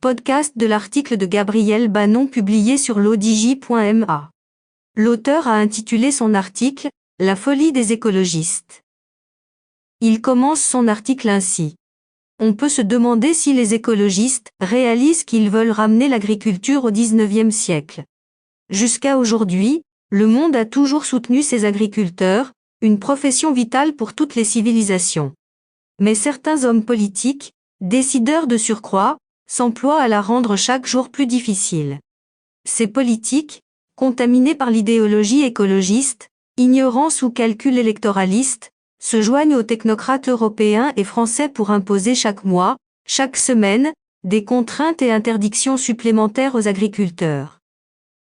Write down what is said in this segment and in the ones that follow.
Podcast de l'article de Gabriel Bannon publié sur l'odj.ma. L'auteur a intitulé son article « La folie des écologistes ». Il commence son article ainsi. On peut se demander si les écologistes réalisent qu'ils veulent ramener l'agriculture au XIXe siècle. Jusqu'à aujourd'hui, le monde a toujours soutenu ses agriculteurs, une profession vitale pour toutes les civilisations. Mais certains hommes politiques, décideurs de surcroît, s'emploient à la rendre chaque jour plus difficile. Ces politiques, contaminés par l'idéologie écologiste, ignorance ou calcul électoraliste, se joignent aux technocrates européens et français pour imposer chaque mois, chaque semaine, des contraintes et interdictions supplémentaires aux agriculteurs.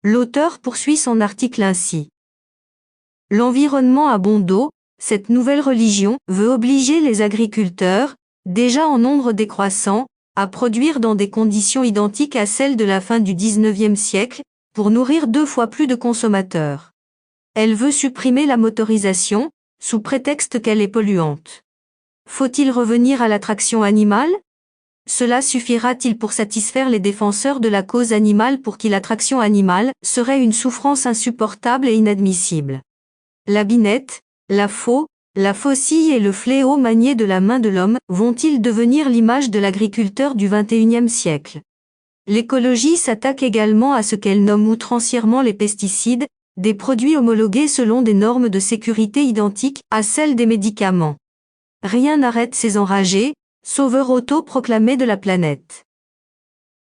L'auteur poursuit son article ainsi. L'environnement a bon dos, cette nouvelle religion veut obliger les agriculteurs, déjà en nombre décroissant, à produire dans des conditions identiques à celles de la fin du XIXe siècle, pour nourrir 2 fois plus de consommateurs. Elle veut supprimer la motorisation, sous prétexte qu'elle est polluante. Faut-il revenir à l'attraction animale? Cela suffira-t-il pour satisfaire les défenseurs de la cause animale pour qui l'attraction animale serait une souffrance insupportable et inadmissible? La binette, la faux, la faucille et le fléau maniés de la main de l'homme vont-ils devenir l'image de l'agriculteur du XXIe siècle? L'écologie s'attaque également à ce qu'elle nomme outrancièrement les pesticides, des produits homologués selon des normes de sécurité identiques à celles des médicaments. Rien n'arrête ces enragés, sauveurs auto-proclamés de la planète.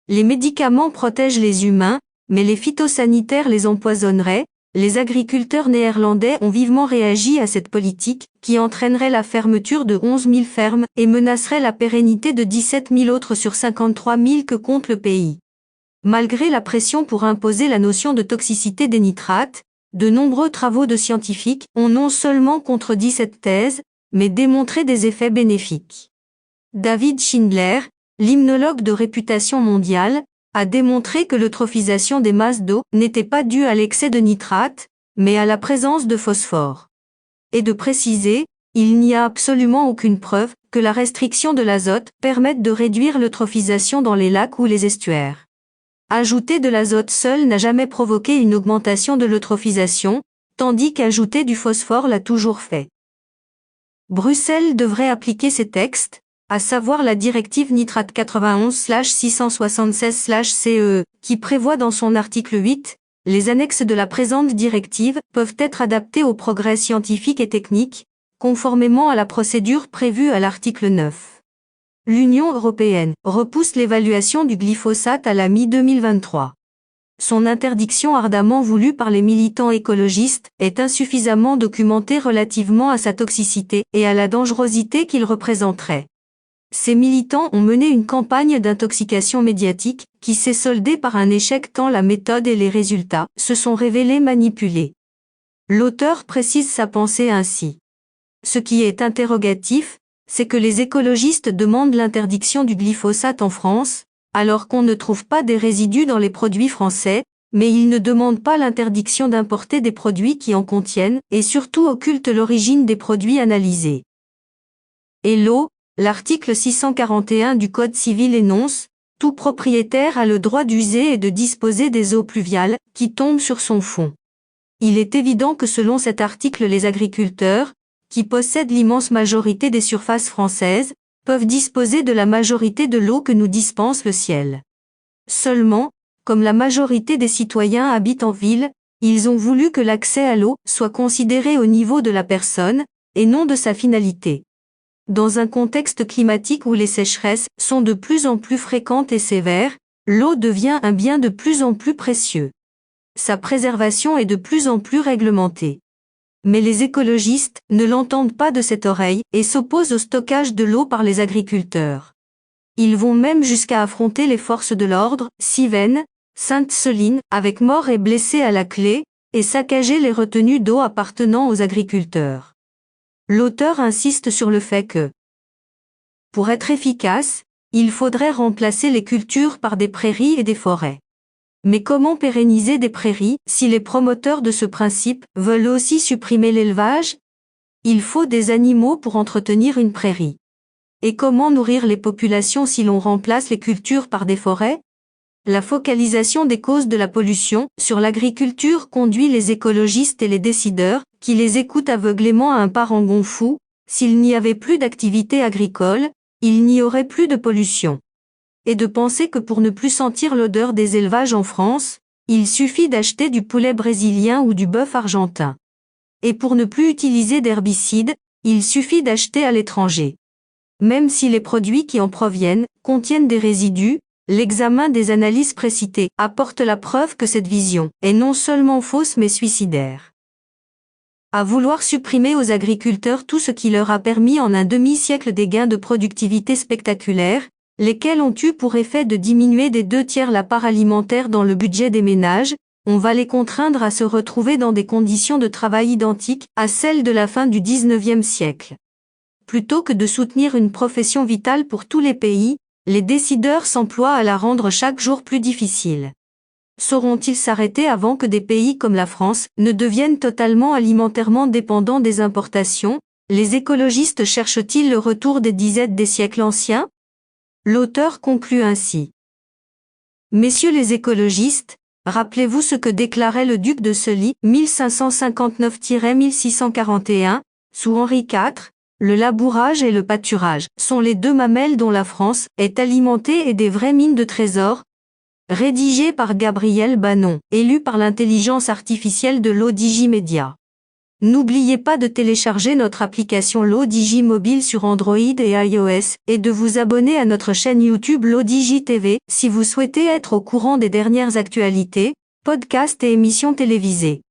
Les médicaments protègent les humains, mais les phytosanitaires les empoisonneraient. Les agriculteurs néerlandais ont vivement réagi à cette politique, qui entraînerait la fermeture de 11 000 fermes et menacerait la pérennité de 17 000 autres sur 53 000 que compte le pays. Malgré la pression pour imposer la notion de toxicité des nitrates, de nombreux travaux de scientifiques ont non seulement contredit cette thèse, mais démontré des effets bénéfiques. David Schindler, limnologue de réputation mondiale, a démontré que l'eutrophisation des masses d'eau n'était pas due à l'excès de nitrate, mais à la présence de phosphore. Et de préciser, il n'y a absolument aucune preuve que la restriction de l'azote permette de réduire l'eutrophisation dans les lacs ou les estuaires. Ajouter de l'azote seul n'a jamais provoqué une augmentation de l'eutrophisation, tandis qu'ajouter du phosphore l'a toujours fait. Bruxelles devrait appliquer ces textes, à savoir la directive nitrate 91/676/CE, qui prévoit dans son article 8, les annexes de la présente directive peuvent être adaptées aux progrès scientifiques et techniques, conformément à la procédure prévue à l'article 9. L'Union européenne repousse l'évaluation du glyphosate à la mi-2023. Son interdiction ardemment voulue par les militants écologistes est insuffisamment documentée relativement à sa toxicité et à la dangerosité qu'il représenterait. Ces militants ont mené une campagne d'intoxication médiatique qui s'est soldée par un échec tant la méthode et les résultats se sont révélés manipulés. L'auteur précise sa pensée ainsi. Ce qui est interrogatif, c'est que les écologistes demandent l'interdiction du glyphosate en France, alors qu'on ne trouve pas des résidus dans les produits français, mais ils ne demandent pas l'interdiction d'importer des produits qui en contiennent et surtout occultent l'origine des produits analysés. Et l'eau, l'article 641 du Code civil énonce « Tout propriétaire a le droit d'user et de disposer des eaux pluviales qui tombent sur son fond ». Il est évident que selon cet article les agriculteurs, qui possèdent l'immense majorité des surfaces françaises, peuvent disposer de la majorité de l'eau que nous dispense le ciel. Seulement, comme la majorité des citoyens habitent en ville, ils ont voulu que l'accès à l'eau soit considéré au niveau de la personne, et non de sa finalité. Dans un contexte climatique où les sécheresses sont de plus en plus fréquentes et sévères, l'eau devient un bien de plus en plus précieux. Sa préservation est de plus en plus réglementée. Mais les écologistes ne l'entendent pas de cette oreille et s'opposent au stockage de l'eau par les agriculteurs. Ils vont même jusqu'à affronter les forces de l'ordre, Civenne, Sainte-Soline, avec morts et blessés à la clé, et saccager les retenues d'eau appartenant aux agriculteurs. L'auteur insiste sur le fait que, pour être efficace, il faudrait remplacer les cultures par des prairies et des forêts. Mais comment pérenniser des prairies si les promoteurs de ce principe veulent aussi supprimer l'élevage? Il faut des animaux pour entretenir une prairie. Et comment nourrir les populations si l'on remplace les cultures par des forêts? La focalisation des causes de la pollution sur l'agriculture conduit les écologistes et les décideurs, qui les écoutent aveuglément à un parangon fou. S'il n'y avait plus d'activité agricole, il n'y aurait plus de pollution. Et de penser que pour ne plus sentir l'odeur des élevages en France, il suffit d'acheter du poulet brésilien ou du bœuf argentin. Et pour ne plus utiliser d'herbicides, il suffit d'acheter à l'étranger. Même si les produits qui en proviennent contiennent des résidus, l'examen des analyses précitées apporte la preuve que cette vision est non seulement fausse mais suicidaire. À vouloir supprimer aux agriculteurs tout ce qui leur a permis en un demi-siècle des gains de productivité spectaculaires, lesquels ont eu pour effet de diminuer des 2/3 la part alimentaire dans le budget des ménages, on va les contraindre à se retrouver dans des conditions de travail identiques à celles de la fin du XIXe siècle. Plutôt que de soutenir une profession vitale pour tous les pays, les décideurs s'emploient à la rendre chaque jour plus difficile. Sauront-ils s'arrêter avant que des pays comme la France ne deviennent totalement alimentairement dépendants des importations? Les écologistes cherchent-ils le retour des disettes des siècles anciens? L'auteur conclut ainsi. Messieurs les écologistes, rappelez-vous ce que déclarait le duc de Sully, 1559-1641, sous Henri IV, le labourage et le pâturage sont les deux mamelles dont la France est alimentée et des vraies mines de trésors. Rédigé par Gabriel Banon, élu par l'intelligence artificielle de l'ODJ Media. N'oubliez pas de télécharger notre application l'ODJ mobile sur Android et iOS, et de vous abonner à notre chaîne YouTube l'ODJ TV, si vous souhaitez être au courant des dernières actualités, podcasts et émissions télévisées.